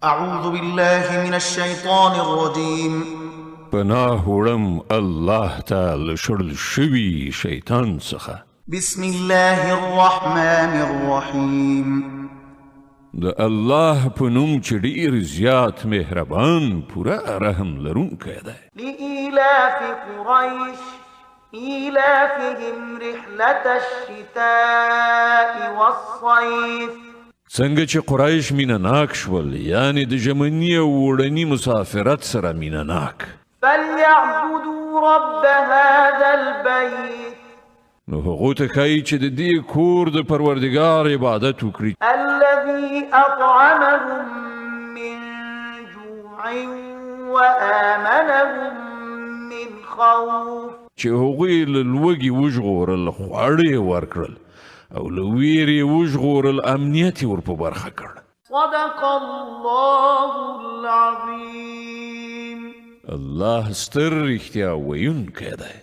أعوذ بالله من الشيطان الرجيم. پناه وړم الله تعالی شړل شوي شیطان څخه. بسم الله الرحمن الرحيم. د الله په نوم چې ډېر زیات مهربان پوره رحم لرونکی دی. لإيلاف قريش إيلافهم رحلة الشتاء والصيف. څنګه چې قریش مینه ناک شول، یعنی د ژمني او وړني مسافرت سره مینه ناک. فليعبدوا رب هذا البيت. نو هغو ته ښایي چې د دې کور د پروردګار عبادت وکړي الذي أطعمهم من جوع وآمنهم من خوف. چې هغوی له لوږې وژغورل، خواړه یې ورکړل، او له ویرې وژغورل، امنیت یې ور په برخه کړ. صدق الله العظيم. الله ستر رښتیا ویونکی دی.